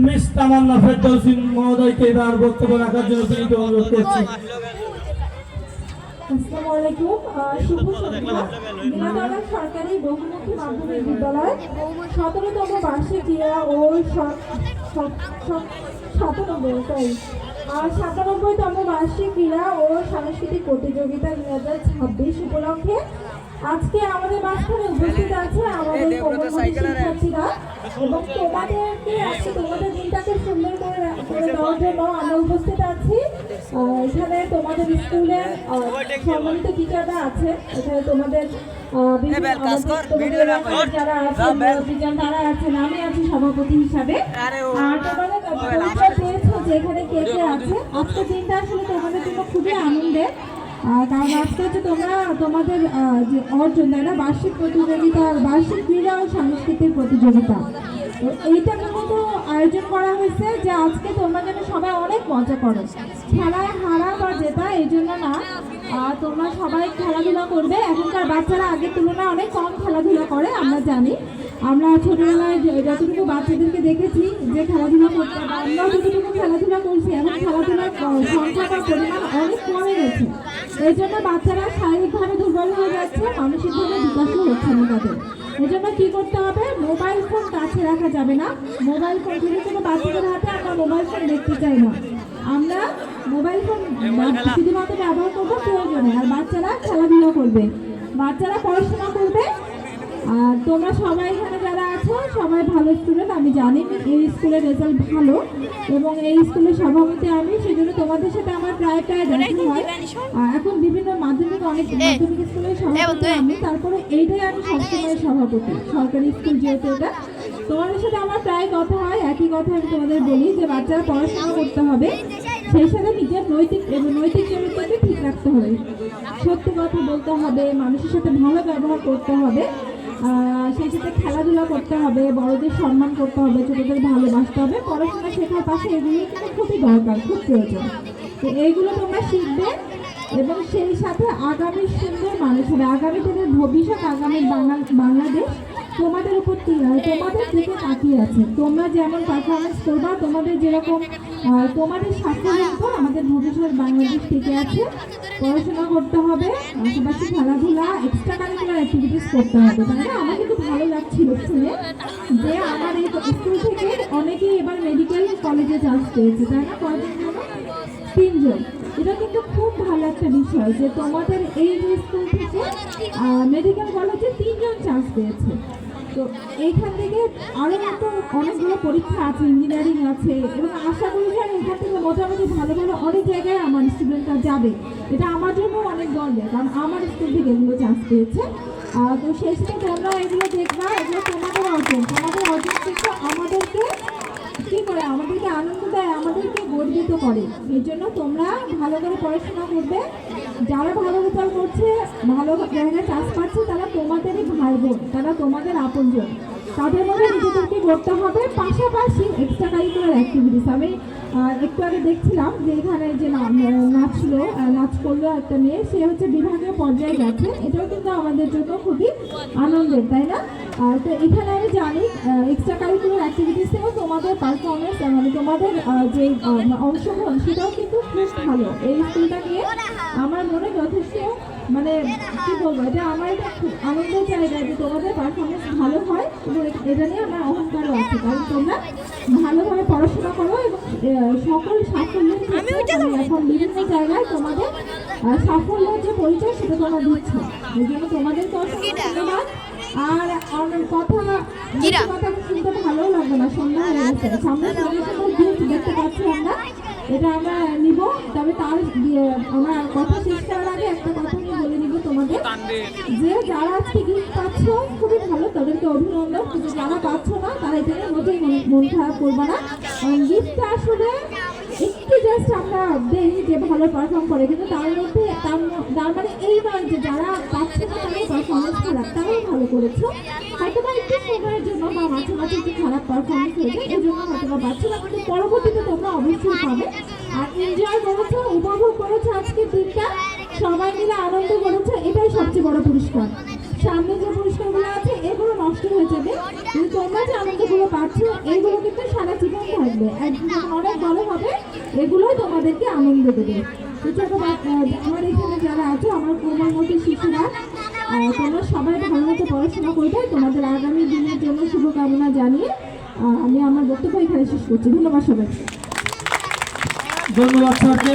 Miss তামান্না ফেরদৌসী মহোদয়কে এবার বক্তব্য রাখার জন্য তিনি অনুরোধ করছি। আসসালামু আলাইকুম। শুভ সন্ধ্যা। দিনাজপুর সরকারি বহুমুখী মাধ্যমিক বিদ্যালয় 17তম বার্ষিক ক্রীড়া ও 97তম বার্ষিক ক্রীড়া ও সাংস্কৃতিক প্রতিযোগিতা 2026 উপলক্ষে আজকে আমাদের মাঝখানে উপস্থিত আছে আমাদের শিক্ষার্থীরা এবং তোমাদেরকে আজকে তোমাদের দিনটাকে সুন্দর করে দেওয়ার জন্য আমরা উপস্থিত আছি। এখানে তোমাদের স্কুলের সম্মানিত টিচাররা আছে, এখানে তোমাদের যারা আছেন তারা আছেন, আমি আছি সভাপতি হিসাবে। আর তোমাদের পেয়েছো যে এখানে কে কে আছে। আজকের দিনটা আসলে তোমাদের জন্য খুবই আনন্দের, কারণ আজকে হচ্ছে তোমরা তোমাদের যে অর্জন তাই না, বার্ষিক প্রতিযোগিতা, বার্ষিক ক্রীড়া ও সাংস্কৃতিক প্রতিযোগিতা, তো এইটা মূলত আয়োজন করা হয়েছে যে আজকে তোমরা যেন সবাই অনেক মজা করো। খেলায় হারা বা জেতা এই জন্য না, তোমরা সবাই খেলাধুলা করবে। এখনকার বাচ্চারা আগের তুলনায় অনেক কম খেলাধুলা করে, আমরা জানি। আমরা ছোটবেলায় যতটুকু বাচ্চাদেরকে দেখেছি যে খেলাধুলা করতে, আমরাও যতটুকু খেলাধুলা করছি, এখন খেলাধুলার সংখ্যা বা পরিমাণ অনেক কমে গেছে। এই জন্য বাচ্চারা শারীরিকভাবে দুর্বল হয়ে যাচ্ছে, মানসিকভাবে বিকাশও হচ্ছে না তাদের। এই জন্য কী করতে হবে, মোবাইল ফোন কাছে রাখা যাবে না। মোবাইল ফোন থেকে কোনো বাচ্চাদের হাতে আমরা মোবাইল ফোন দেখতে চাই না। আমরা মোবাইল ফোন শুধুমাত্র ব্যবহার করবো প্রয়োজনে, আর বাচ্চারা খেলাধুলা করবে, বাচ্চারা পড়াশোনা করবে। আর তোমরা সবাই এখানে যারা আছো সবাই ভালো স্টুডেন্ট, আমি জানি এই স্কুলের রেজাল্ট ভালো এবং এই স্কুলের সভাপতি আমি, সেই জন্য তোমাদের সাথে আমার প্রায় দেখা হয়। এখন বিভিন্ন মাধ্যমিক অনেক মাধ্যমিক স্কুলের সভাপতি আমি, তারপরে এইটাই আমি সবসময় সভাপতি, সরকারি স্কুল যেহেতু এটা। তোমাদের সাথে আমার প্রায় কথা হয়, একই কথা আমি তোমাদের বলি যে বাচ্চারা পড়াশোনা করতে হবে, সেই সাথে নিজের নৈতিক চরিত্রকে ঠিক রাখতে হবে, সত্যি কথা বলতে হবে, মানুষের সাথে ভালো ব্যবহার করতে হবে, সেই সাথে খেলাধুলা করতে হবে, বড়দের সম্মান করতে হবে, ছোটদের ভালোবাসতে হবে। পড়াশোনা শেখার পাশে এগুলি কিন্তু খুবই দরকার, খুব প্রয়োজন। তো এইগুলো তোমরা শিখবে এবং সেই সাথে আগামী সুন্দর মানুষ হবে, আগামী দিনের ভবিষ্যৎ, আগামী বাংলাদেশ তোমাদের উপর তোমাদের দিকে তাকিয়ে আছে। তোমরা যেমন পারফরমেন্স করবা, তোমাদের যেরকম তোমাদের সাফল্যের উপর আমাদের ভবিষ্যৎ বাংলাদেশ টিকে আছে। পড়াশোনা করতে হবে, পাশাপাশি খেলাধুলা, এক্সট্রা কারিকুলার অ্যাক্টিভিটিস করতে হবে। তাই না? আমার কিন্তু ভালো লাগছিল শুনে যে আমার এই স্কুল থেকে অনেকেই এবার মেডিকেল কলেজে চান্স পেয়েছে, তাই না? কয়জন জন্য? 3 জন। এটা কিন্তু খুব ভালো একটা বিষয় যে তোমাদের এই স্কুল থেকে মেডিকেল কলেজে 3 জন চান্স পেয়েছে। তো এইখান থেকে আরও কিন্তু অনেকগুলো পরীক্ষা আছে, ইঞ্জিনিয়ারিং আছে, এবং আশা করি যে এখান থেকে মোটামুটি ভালো ভালো অনেক জায়গায় আমার স্টুডেন্টরা যাবে। এটা আমার জন্য অনেক গর্বের, কারণ আমার স্কুল থেকে এগুলো চান্স পেয়েছে। তো সেই সাথে তোমরা এগুলো দেখবা, এগুলো তোমাদের অর্জন কিন্তু আমাদেরকে কী করে, আমাদেরকে আনন্দ দেয়, আমাদেরকে গর্বিত করে। এই জন্য তোমরা ভালো করে পড়াশোনা করবে। যারা ভালো রেজাল্ট করছে, ভালো জায়গায় চান্স পাচ্ছে, তারা তোমাদেরই ভাই বোন, তারা তোমাদের আপনজন, তাদের মধ্যে নিজেদেরকে করতে হবে। পাশাপাশি এক্সট্রা কারিকুলার অ্যাক্টিভিটিস, আমি একটু আগে দেখছিলাম যে এখানে যে নাচ করলো একটা মেয়ে, সে হচ্ছে বিভাগীয় পর্যায়ে গেছে, এটাও কিন্তু আমাদের জন্য খুবই আনন্দের, তাই না? তো এখানে আমি জানি এক্সট্রা কারিকুলার অ্যাক্টিভিটিসেও তোমাদের পারফরমেন্স, মানে তোমাদের যে অংশগ্রহণ, সেটাও কিন্তু খুব ভালো। এই স্কুলটা নিয়ে আমার মনে যথেষ্ট, মানে কী বলবো, এটা আমার এটা খুব আনন্দের জায়গা যে তোমাদের পারফরমেন্স ভালো হয় এবং এটা নিয়ে আমার অহংকারও আছে, কারণ তোমরা ভালোভাবে পড়াশোনা করো এবং সকল সাফল্যের এখন বিভিন্ন জায়গায় তোমাদের সাফল্যের যে পরিচয় সেটা তোমরা দিচ্ছ, এই জন্য তোমাদেরকে অসংখ্য ধন্যবাদ। আর কথা শুনতে ভালোও লাগবে না, সন্ধ্যা হয়ে গেছে, সামনে গিফট দেখতে পাচ্ছি আমরা, এটা আমরা নিব। তবে তার আমার কথা শেষ করার আগে একটা কথা আমি বলে নিব তোমাদের, যে যারা আজকে গিফট পাচ্ছ খুবই ভালো, তাদেরকে অভিনন্দন। কিন্তু যারা পাচ্ছ না তারা এটা নিয়ে মোটেই মন খারাপ করবে না। গিফটটা আসলে একটু জাস্ট আমরা দেই যে ভালো পারফর্ম করে, কিন্তু তার মধ্যে তার মানে এই নয় যে যারা পাচ্ছে না তাদের পারফরমেন্স খারাপ, তারাও ভালো করেছো, হয়তো বা একটু সময়ের জন্য বা মাঝে মাঝে একটু খারাপ পারফরমেন্স হয়েছে, এই জন্য হয়তো বা পাচ্ছ না, কিন্তু পরবর্তীতে তোমরা অবশ্যই পাবে। আর এনজয় করেছো, উপভোগ করেছো আজকের দিনটা, সবাই মিলে আনন্দ করেছো, এটাই সবচেয়ে বড় পুরস্কার। সামনে যে পুরস্কারগুলো আছে এগুলো নষ্ট হয়ে যাবে, কিন্তু তোমরা যে আনন্দগুলো পাচ্ছ হবে, একদিন যখন অনেক বড় হবে এগুলোই তোমাদেরকে আনন্দ দেবে। তো ছোট আমার এখানে যারা আছো আমার কোমলমতি শিশুরা, তোমরা সবাই ভালো মতো পড়াশোনা করবে। তোমাদের আগামী দিনের জন্য শুভকামনা জানিয়ে আমি আমার বক্তব্য এখানে শেষ করছি। ধন্যবাদ সবাইকে। ধন্যবাদ স্যারকে।